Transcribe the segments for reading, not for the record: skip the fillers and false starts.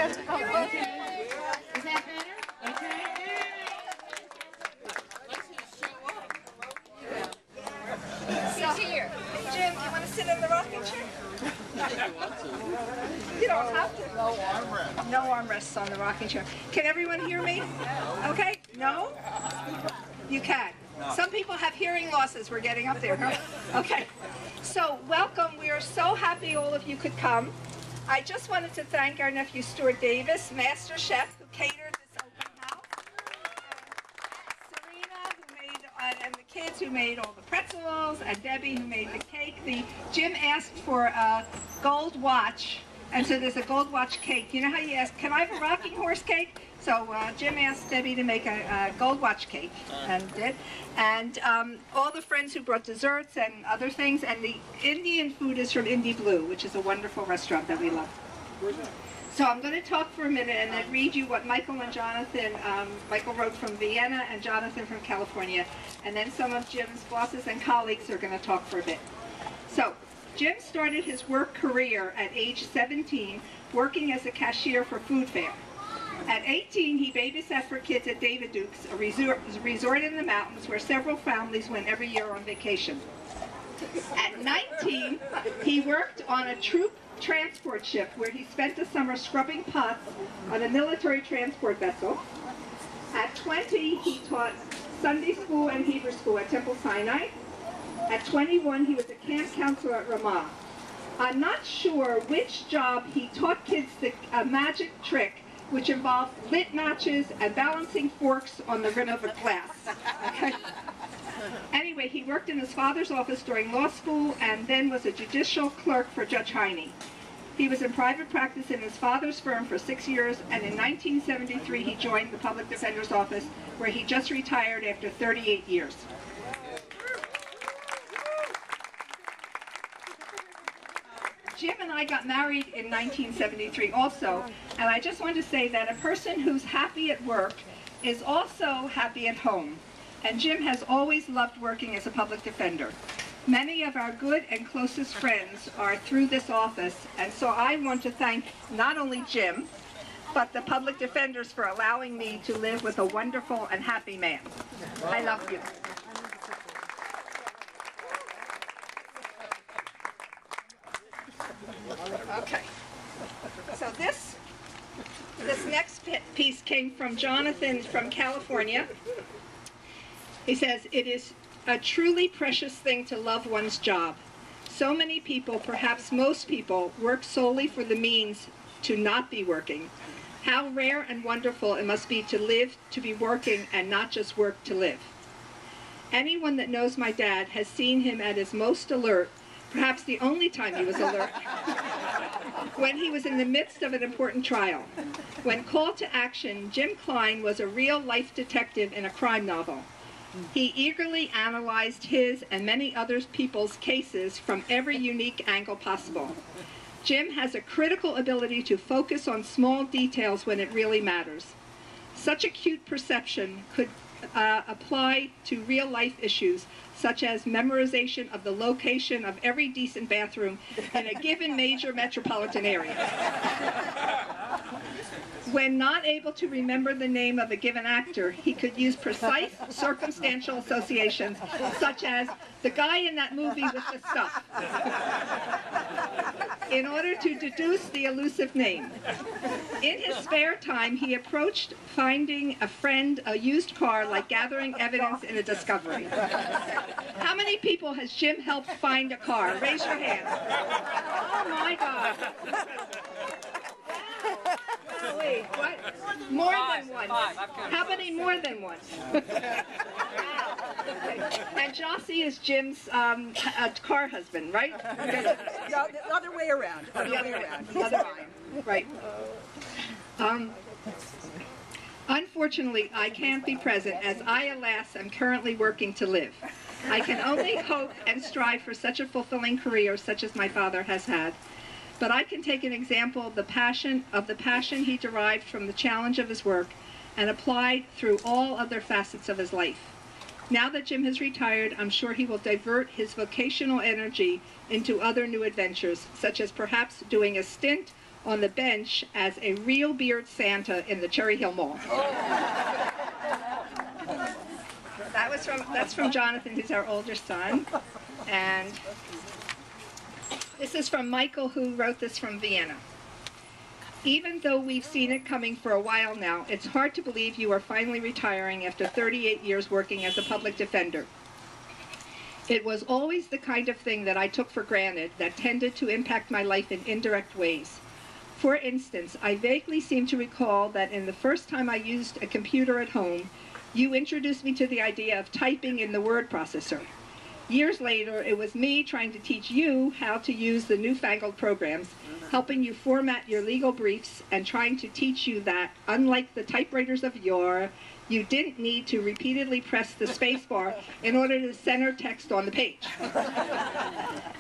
Is that better? Okay. He's here. Jim, you want to sit in the rocking chair? You don't have to. No armrests. No armrests on the rocking chair. Can everyone hear me? Okay? No? You can. Some people have hearing losses. We're getting up there, huh? Okay. So, welcome. We are so happy all of you could come. I just wanted to thank our nephew Stuart Davis, Master Chef, who catered this open house. Serena, who made, and the kids who made all the pretzels, and Debbie, who made the cake. Jim asked for a gold watch, and so there's a gold watch cake. You know how you ask, can I have a rocking horse cake? So Jim asked Debbie to make a gold watch cake, and did. And all the friends who brought desserts and other things, and the Indian food is from Indie Blue, which is a wonderful restaurant that we love. So I'm going to talk for a minute and then read you what Michael and Jonathan, Michael wrote from Vienna and Jonathan from California, and then some of Jim's bosses and colleagues are going to talk for a bit. So, Jim started his work career at age 17, working as a cashier for Food Fair. At 18, he babysat for kids at David Duke's, a resort in the mountains where several families went every year on vacation. At 19, he worked on a troop transport ship where he spent the summer scrubbing pots on a military transport vessel. At 20, he taught Sunday school and Hebrew school at Temple Sinai. At 21, he was a camp counselor at Ramah. I'm not sure which job he taught kids a magic trick which involved lit matches and balancing forks on the rim of a glass. Okay? Anyway, he worked in his father's office during law school and then was a judicial clerk for Judge Heine. He was in private practice in his father's firm for 6 years, and in 1973 he joined the public defender's office, where he just retired after 38 years. Jim and I got married in 1973 also, and I just want to say that a person who's happy at work is also happy at home. And Jim has always loved working as a public defender. Many of our good and closest friends are through this office, and so I want to thank not only Jim, but the public defenders for allowing me to live with a wonderful and happy man. I love you. Okay, so this next piece came from Jonathan from California. He says, "It is a truly precious thing to love one's job. So many people, perhaps most people, work solely for the means to not be working. How rare and wonderful it must be to live to be working and not just work to live. Anyone that knows my dad has seen him at his most alert, perhaps the only time he was alert, when he was in the midst of an important trial. When called to action, Jim Klein was a real-life detective in a crime novel. He eagerly analyzed his and many other people's cases from every unique angle possible. Jim has a critical ability to focus on small details when it really matters. Such acute perception could apply to real-life issues, such as memorization of the location of every decent bathroom in a given major metropolitan area. When not able to remember the name of a given actor, he could use precise circumstantial associations, such as the guy in that movie with the stuff, in order to deduce the elusive name. In his spare time, he approached finding a friend a used car like gathering evidence in a discovery. How many people has Jim helped find a car? Raise your hand. Oh my God. Oh, wait, what? More than one. How many more than one? And Jossie is Jim's car husband, right? No, the other way around. The other way. Right. Unfortunately, I can't be present, as I, alas, am currently working to live. I can only hope and strive for such a fulfilling career such as my father has had. But I can take an example of the passion he derived from the challenge of his work and applied through all other facets of his life. Now that Jim has retired, I'm sure he will divert his vocational energy into other new adventures, such as perhaps doing a stint on the bench as a real beard Santa in the Cherry Hill Mall. That's from Jonathan, who's our older son. And this is from Michael, who wrote this from Vienna. Even though we've seen it coming for a while now, it's hard to believe you are finally retiring after 38 years working as a public defender. It was always the kind of thing that I took for granted that tended to impact my life in indirect ways. For instance, I vaguely seem to recall that in the first time I used a computer at home, you introduced me to the idea of typing in the word processor. Years later, it was me trying to teach you how to use the newfangled programs, helping you format your legal briefs, and trying to teach you that, unlike the typewriters of yore, you didn't need to repeatedly press the space bar in order to center text on the page.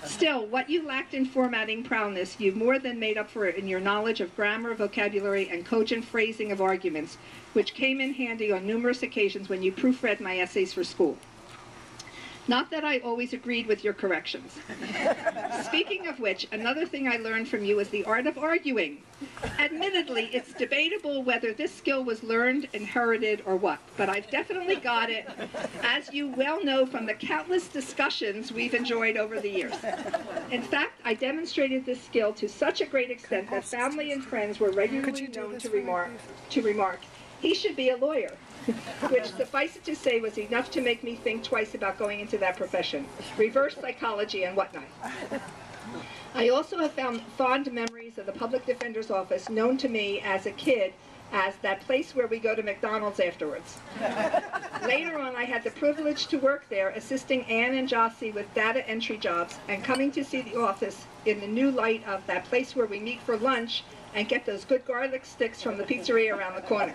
Still, what you lacked in formatting prowess, you more than made up for it in your knowledge of grammar, vocabulary, and cogent phrasing of arguments, which came in handy on numerous occasions when you proofread my essays for school. Not that I always agreed with your corrections. Speaking of which, another thing I learned from you is the art of arguing. Admittedly, it's debatable whether this skill was learned, inherited, or what, but I've definitely got it, as you well know from the countless discussions we've enjoyed over the years. In fact, I demonstrated this skill to such a great extent that family and friends were regularly known to remark, "He should be a lawyer," which, suffice it to say, was enough to make me think twice about going into that profession. Reverse psychology and whatnot. I also have found fond memories of the public defender's office, known to me as a kid as that place where we go to McDonald's afterwards. Later on, I had the privilege to work there, assisting Ann and Jossie with data entry jobs, and coming to see the office in the new light of that place where we meet for lunch and get those good garlic sticks from the pizzeria around the corner.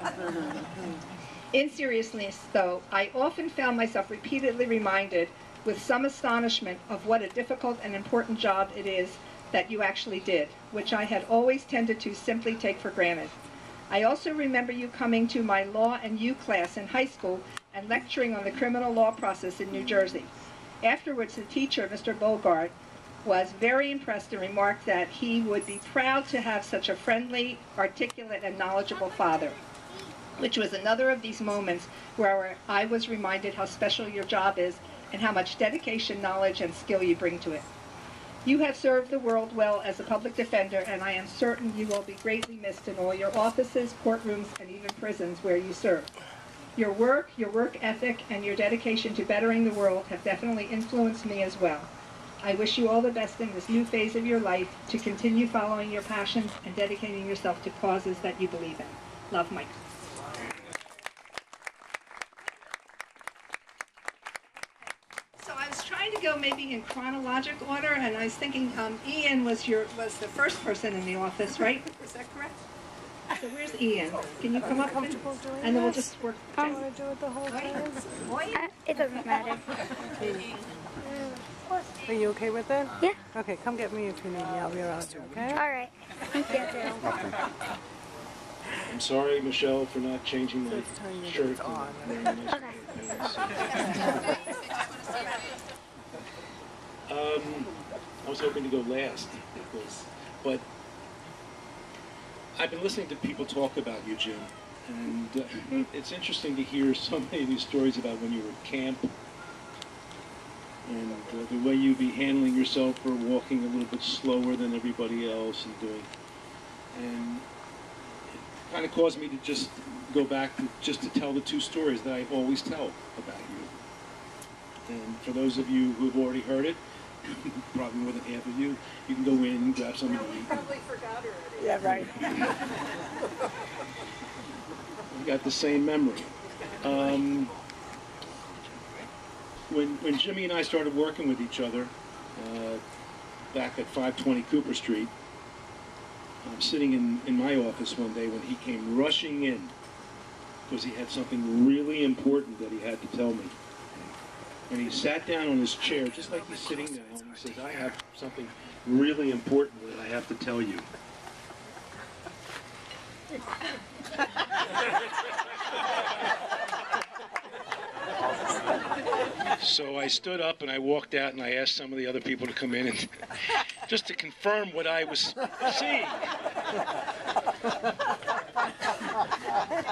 In seriousness, though, I often found myself repeatedly reminded with some astonishment of what a difficult and important job it is that you actually did, which I had always tended to simply take for granted. I also remember you coming to my Law and U class in high school and lecturing on the criminal law process in New Jersey. Afterwards, the teacher, Mr. Bogart, was very impressed and remarked that he would be proud to have such a friendly, articulate, and knowledgeable father, which was another of these moments where I was reminded how special your job is and how much dedication, knowledge, and skill you bring to it. You have served the world well as a public defender, and I am certain you will be greatly missed in all your offices, courtrooms, and even prisons where you serve. Your work ethic, and your dedication to bettering the world have definitely influenced me as well. I wish you all the best in this new phase of your life, to continue following your passions and dedicating yourself to causes that you believe in. Love, Mike. So I was trying to go maybe in chronological order, and I was thinking Ian was the first person in the office, right? Is that correct? So where's Ian? Can you come up and then we'll just work. I want to do it the whole time. It doesn't matter. Are you okay with it? Yeah. Okay, come get me if you need me. I'll be around you, okay? All right. Thank you. I'm sorry, Michelle, for not changing my shirt. Okay. I was hoping to go last, but I've been listening to people talk about you, Jim, and it's interesting to hear so many of these stories about when you were at camp, and the way you be handling yourself or walking a little bit slower than everybody else and doing. And it kind of caused me to just go back just to tell the two stories that I always tell about you. And for those of you who have already heard it, probably more than half of you, you can go in and grab something to eat. Probably forgot already. Yeah, right. We got the same memory. When Jimmy and I started working with each other back at 520 Cooper Street, I'm sitting in my office one day when he came rushing in because he had something really important that he had to tell me. And he sat down on his chair, just like he's sitting now, and he says, I have something really important that I have to tell you. So I stood up and I walked out and I asked some of the other people to come in and just to confirm what I was seeing.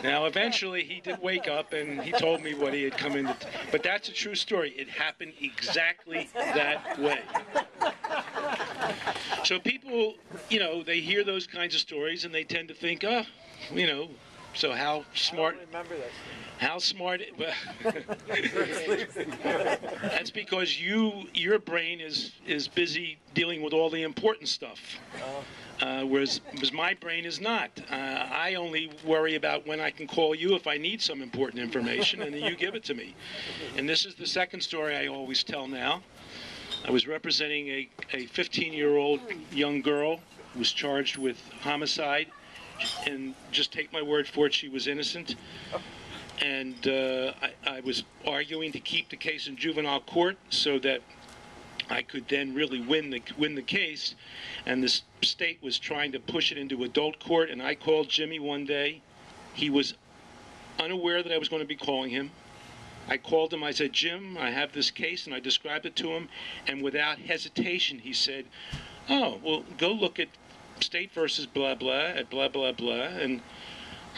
Now, eventually, he did wake up and he told me what he had come into. But that's a true story. It happened exactly that way. So people, you know, they hear those kinds of stories and they tend to think, oh, you know, so how smart. How smart. That's because your brain is busy dealing with all the important stuff. Whereas my brain is not. I only worry about when I can call you if I need some important information, and then you give it to me. And this is the second story I always tell now. I was representing a 15-year-old young girl who was charged with homicide, and just take my word for it, she was innocent. And I was arguing to keep the case in juvenile court so that I could then really win the case, and the state was trying to push it into adult court. And I called Jimmy one day. He was unaware that I was going to be calling him. I called him. I said, Jim, I have this case, and I described it to him. And without hesitation, he said, oh, well, go look at State versus blah blah at blah blah blah. And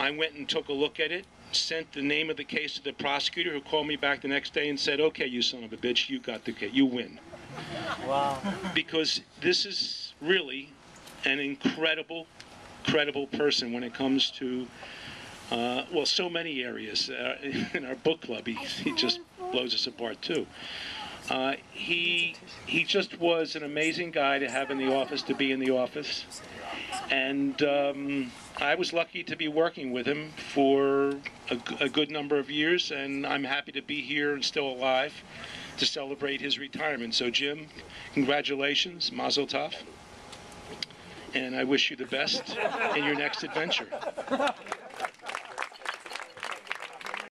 I went and took a look at it. Sent the name of the case to the prosecutor, who called me back the next day and said, okay, you son of a bitch, you got the case, you win. Wow. Because this is really an incredible person when it comes to, well, so many areas. In our book club, he just blows us apart too. He just was an amazing guy to have in the office, to be in the office. And I was lucky to be working with him for a good number of years, and I'm happy to be here and still alive to celebrate his retirement. So Jim, congratulations, Mazel Tov, and I wish you the best in your next adventure.